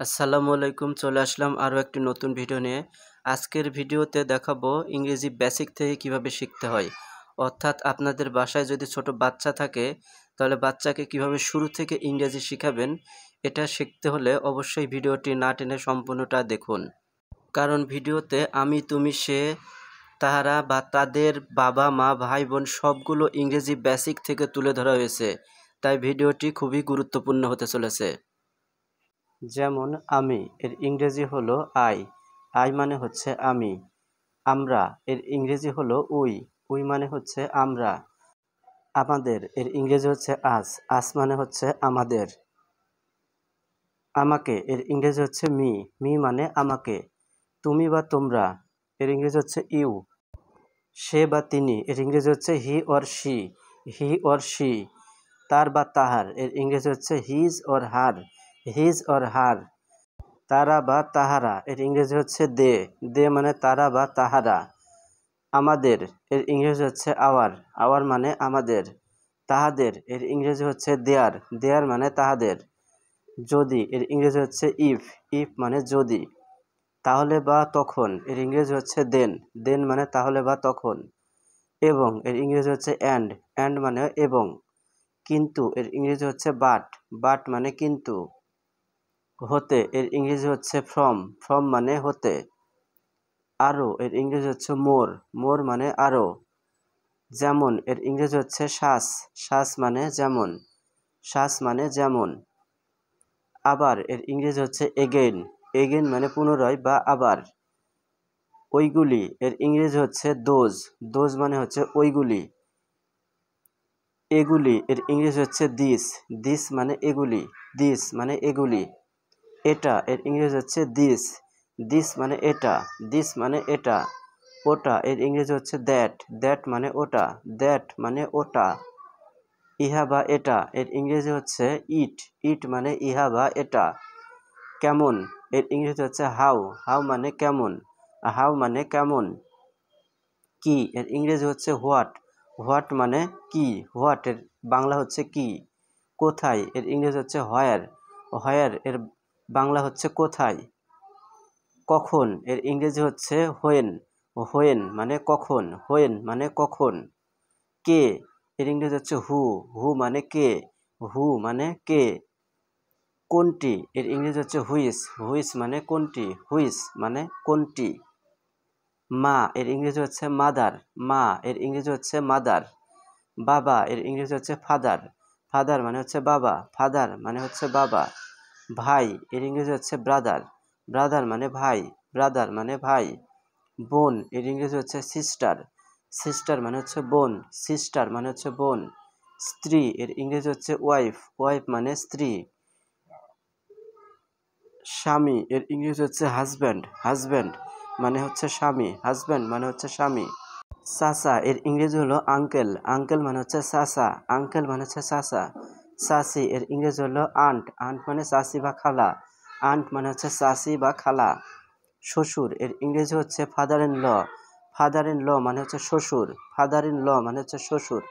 আসসালামু আলাইকুম। চলে আসলাম আরও একটি নতুন ভিডিও নিয়ে। আজকের ভিডিওতে দেখাবো ইংরেজি বেসিক থেকে কিভাবে শিখতে হয়। অর্থাৎ আপনাদের বাসায় যদি ছোট বাচ্চা থাকে তাহলে বাচ্চাকে কিভাবে শুরু থেকে ইংরেজি শিখাবেন, এটা শিখতে হলে অবশ্যই ভিডিওটি না টেনে সম্পূর্ণটা দেখুন। কারণ ভিডিওতে আমি, তুমি, সে, তাহারা বা তাদের, বাবা, মা, ভাই, বোন সবগুলো ইংরেজি বেসিক থেকে তুলে ধরা হয়েছে। তাই ভিডিওটি খুবই গুরুত্বপূর্ণ হতে চলেছে। যেমন আমি, এর ইংরেজি হলো আই। আই মানে হচ্ছে আমি। আমরা, এর ইংরেজি হলো উই। উই মানে হচ্ছে আমরা। আমাদের, এর ইংরেজি হচ্ছে আস। আস মানে হচ্ছে আমাদের। আমাকে, এর ইংরেজি হচ্ছে মি। মি মানে আমাকে। তুমি বা তোমরা, এর ইংরেজি হচ্ছে ইউ। সে বা তিনি, এর ইংরেজি হচ্ছে he or she. He or she. তার বা তাহার, এর ইংরেজি হচ্ছে his or her. His or her. তারা বা তাহারা, এর ইংরেজি হচ্ছে দে। দে মানে তারা বা তাহারা। আমাদের, এর ইংরেজি হচ্ছে আওয়ার। আওয়ার মানে আমাদের। তাহাদের, এর ইংরেজি হচ্ছে দেয়ার। দেয়ার মানে তাহাদের। যদি, এর ইংরেজি হচ্ছে ইফ। ইফ মানে যদি। তাহলে বা তখন, এর ইংরেজি হচ্ছে দেন। দেন মানে তাহলে বা তখন। এবং, এর ইংরেজি হচ্ছে অ্যান্ড। অ্যান্ড মানে এবং। কিন্তু, এর ইংরেজি হচ্ছে বাট। বাট মানে কিন্তু। হতে, এর ইংরেজি হচ্ছে ফ্রম। ফ্রম মানে হতে। আরো, এর ইংরেজি হচ্ছে মোর। মোর মানে আরো। যেমন, এর ইংরেজি হচ্ছে শ্বাস। শ্বাস মানে যেমন। শ্বাস মানে যেমন। আবার, এর ইংরেজি হচ্ছে এগেইন। এগেইন মানে পুনরায় বা আবার। ওইগুলি, এর ইংরেজি হচ্ছে দোজ। দোজ মানে হচ্ছে ওইগুলি। এগুলি, এর ইংরেজি হচ্ছে দিস। দিস মানে এগুলি। দিস মানে এগুলি। এটা, এর ইংরেজি হচ্ছে দিস। দিস মানে এটা। দিস মানে এটা। ওটা, এর ইংরেজি হচ্ছে দ্যাট। দ্যাট মানে ওটা। দ্যাট মানে ওটা। ইহা বা এটা, এর ইংরেজি হচ্ছে ইট। ইট মানে ইহা বা এটা। কেমন, এর ইংরেজি হচ্ছে হাউ। হাউ মানে কেমন। হাউ মানে কেমন। কি, এর ইংরেজি হচ্ছে হোয়াট। হোয়াট মানে কি। হোয়াট, এর বাংলা হচ্ছে কি। কোথায়, এর ইংরেজি হচ্ছে হোয়ার। হোয়ার, এর বাংলা হচ্ছে কোথায়। কখন, এর ইংরেজি হচ্ছে হোয়েন। হোয়েন মানে কখন। হোয়েন মানে কখন। কে, এর ইংরেজি হচ্ছে হু। হু মানে কে। হু মানে কে। কোনটি, এর ইংরেজি হচ্ছে হুইস। হুইস মানে কোনটি। হুইস মানে কোনটি। মা, এর ইংরেজি হচ্ছে মাদার। মা, এর ইংরেজি হচ্ছে মাদার। বাবা, এর ইংরেজি হচ্ছে ফাদার। ফাদার মানে হচ্ছে বাবা। ফাদার মানে হচ্ছে বাবা। ভাই, এর ইংরেজি হচ্ছে ব্রাদার। ব্রাদার মানে ভাই। ব্রাদার মানে ভাই। বোন, এর ইংরেজি হচ্ছে সিস্টার। সিস্টার মানে হচ্ছে বোন। সিস্টার মানে হচ্ছে বোন। স্ত্রী, এর ইংরেজি হচ্ছে ওয়াইফ। ওয়াইফ মানে স্ত্রী। স্বামী, এর ইংরেজি হচ্ছে হাজব্যান্ড। হাজব্যান্ড মানে হচ্ছে স্বামী। হাজব্যান্ড মানে হচ্ছে স্বামী। চাচা, এর ইংরেজি হলো আঙ্কেল। আঙ্কেল মানে হচ্ছে চাচা। আঙ্কেল মানে হচ্ছে চাচা। চাচি, এর ইংরেজি হলো আন্ট। আন্ট মানে চাচি বা খালা। আন্ট মানে হচ্ছে চাচি বা খালা। শ্বশুর, এর ইংরেজি হচ্ছে father in law. Father in law মানে হচ্ছে শ্বশুর। ফাদার ইন ল মানে হচ্ছে শ্বশুর।